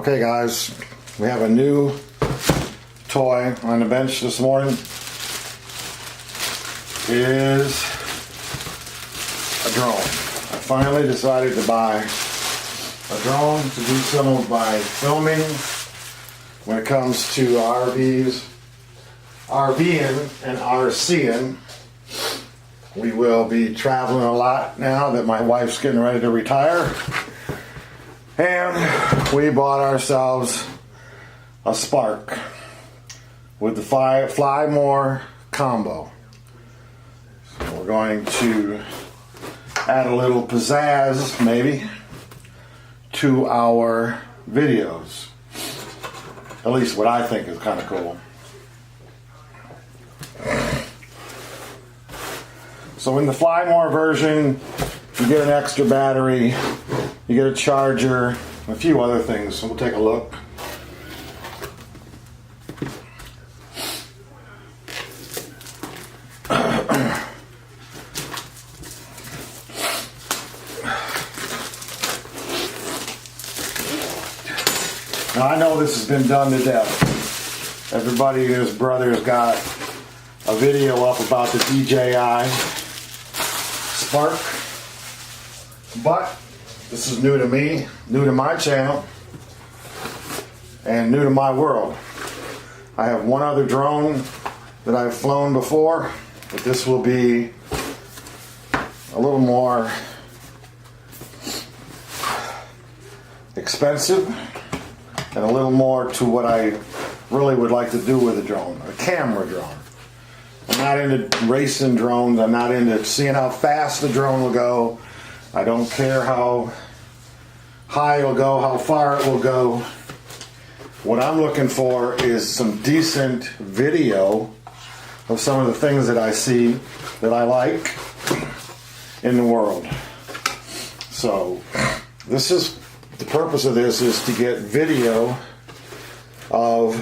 Okay guys, we have a new toy on the bench this morning. It is a drone. I finally decided to buy a drone to do some of my filming when it comes to RVing and RCing. We will be traveling a lot now that my wife's getting ready to retire. And we bought ourselves a Spark with the Fly More combo. So we're going to add a little pizzazz, maybe, to our videos. At least what I think is kind of cool. So in the Fly More version, you get an extra battery, you get a charger, a few other things. So we'll take a look. Now I know this has been done to death. Everybody and his brother's got a video up about the DJI Spark, but this is new to me, new to my channel, and new to my world. I have one other drone that I've flown before, but this will be a little more expensive and a little more to what I really would like to do with a drone, a camera drone. I'm not into racing drones. I'm not into seeing how fast the drone will go. I don't care how high it'll go, how far it will go. What I'm looking for is some decent video of some of the things that I see that I like in the world. So this is the purpose of this, is to get video of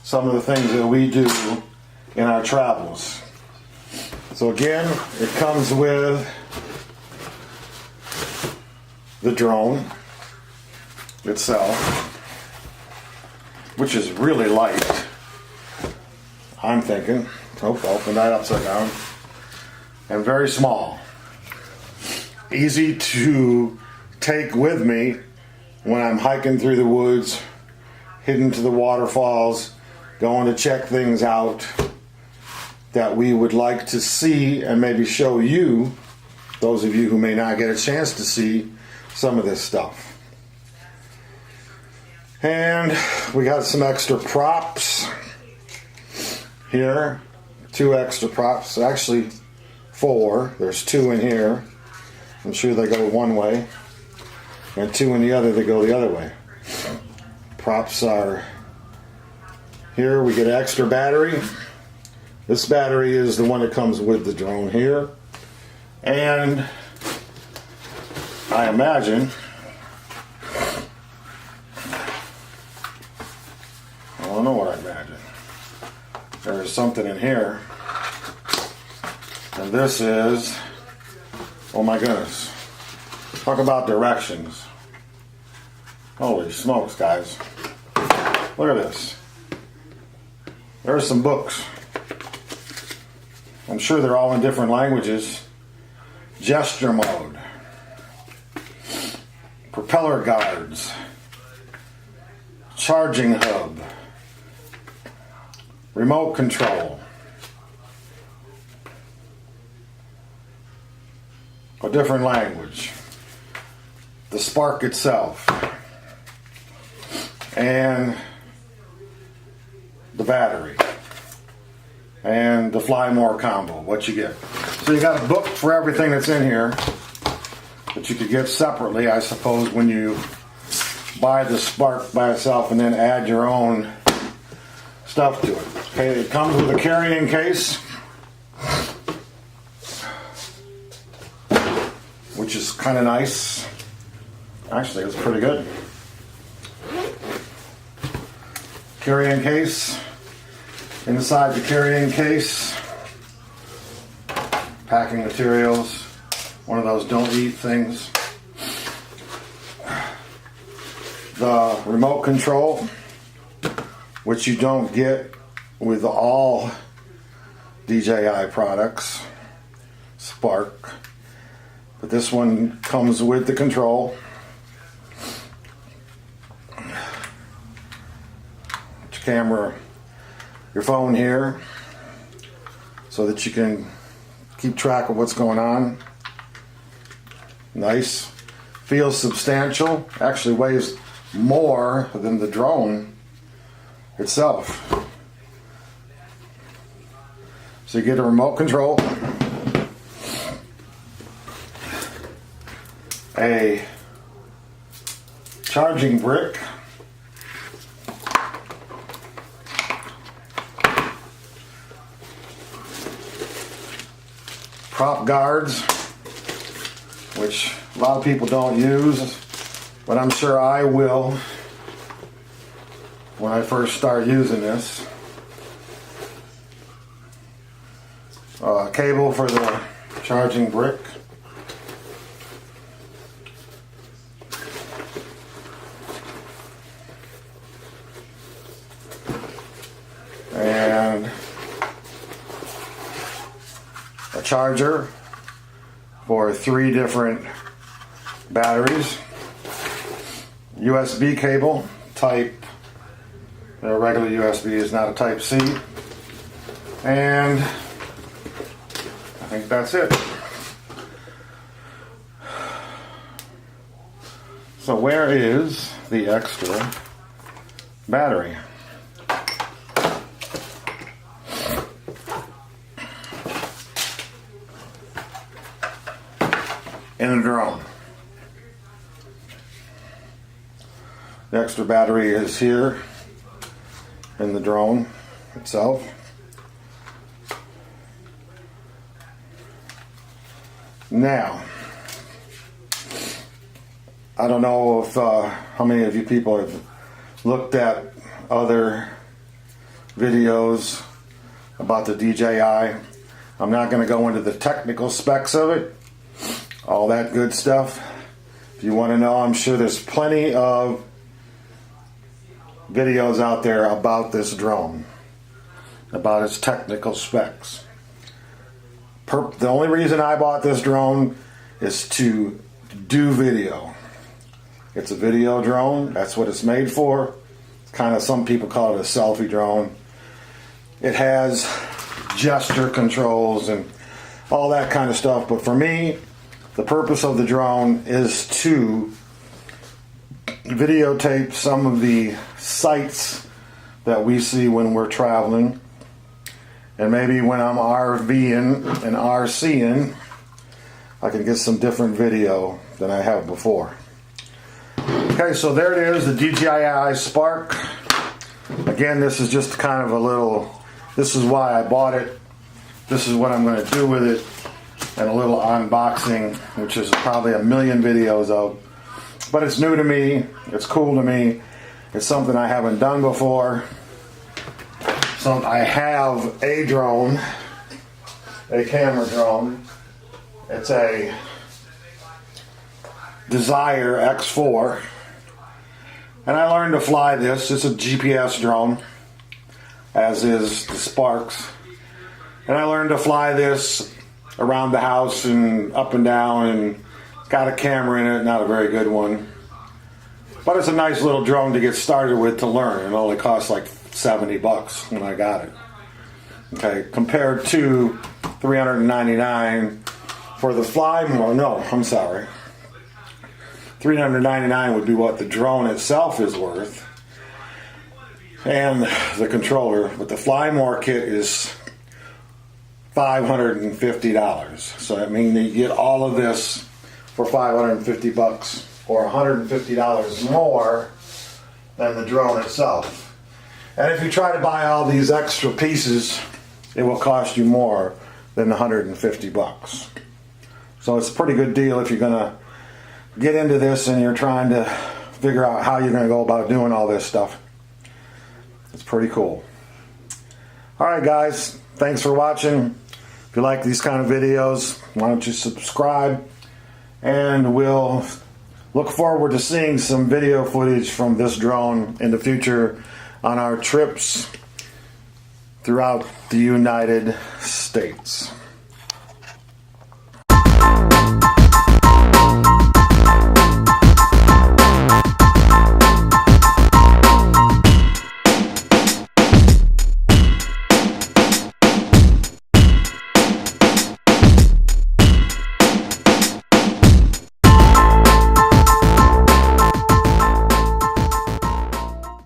some of the things that we do in our travels. So again, it comes with the drone itself, which is really light, I'm thinking. Oh, open that upside down. And very small. Easy to take with me when I'm hiking through the woods, heading to the waterfalls, going to check things out that we would like to see and maybe show you, those of you who may not get a chance to see some of this stuff. And we got some extra props here, 2 extra props, actually 4. There's 2 in here. I'm sure they go one way, and 2 in the other, they go the other way. Props are here. We get an extra battery. This battery is the one that comes with the drone here. And I imagine, I don't know what I imagine. There's something in here. And this is, oh my goodness. Talk about directions. Holy smokes, guys. Look at this. There's some books. I'm sure they're all in different languages. Gesture mode. Propeller guards. Charging hub. Remote control. A different language. The Spark itself. And the battery. And the Fly More combo, what you get. So you got a book for everything that's in here that you could get separately, I suppose, when you buy the Spark by itself and then add your own stuff to it. Okay, it comes with a carrying case, which is kind of nice. Actually, it's pretty good. Carrying case. Inside the carrying case, packing materials, one of those don't eat things. the remote control, which you don't get with all DJI products, Spark. But this one comes with the control. Camera, your phone here, so that you can keep track of what's going on. Nice. Feels substantial. Actually weighs more than the drone itself. So you get a remote control, a charging brick, prop guards, which a lot of people don't use, but I'm sure I will when I first start using this. Cable for the charging brick. And a charger for 3 different batteries. USB cable, type, regular USB is not a type C. And I think that's it. So where is the extra battery? In the drone. The extra battery is here in the drone itself. Now, I don't know if how many of you people have looked at other videos about the DJI. I'm not going to go into the technical specs of it, all that good stuff. If you want to know, I'm sure there's plenty of videos out there about this drone, about its technical specs. The only reason I bought this drone is to do video. It's a video drone. That's what it's made for. Kind of, some people call it a selfie drone. It has gesture controls and all that kind of stuff. But for me, the purpose of the drone is to videotape some of the sights that we see when we're traveling. And maybe when I'm RVing and RCing, I can get some different video than I have before. Okay, so there it is, the DJI Spark. Again, this is just kind of a little, this is why I bought it. This is what I'm going to do with it. And a little unboxing, which is probably a million videos of. But it's new to me. It's cool to me. It's something I haven't done before. So I have a drone, a camera drone. It's a Desire X4. And I learned to fly this. It's a GPS drone, as is the Sparks. And I learned to fly this around the house and up and down, and it's got a camera in it, not a very good one. But it's a nice little drone to get started with to learn. It only costs like $70 when I got it. Okay, compared to $399 for the fly more. No, I'm sorry. $399 would be what the drone itself is worth, and the controller. But the Fly More kit is $550. So that means you get all of this for $550 or $150 more than the drone itself. And if you try to buy all these extra pieces, it will cost you more than $150. So it's a pretty good deal if you're going to get into this and you're trying to figure out how you're going to go about doing all this stuff. It's pretty cool. Alright guys, thanks for watching. If you like these kind of videos, why don't you subscribe, and we'll look forward to seeing some video footage from this drone in the future on our trips throughout the United States.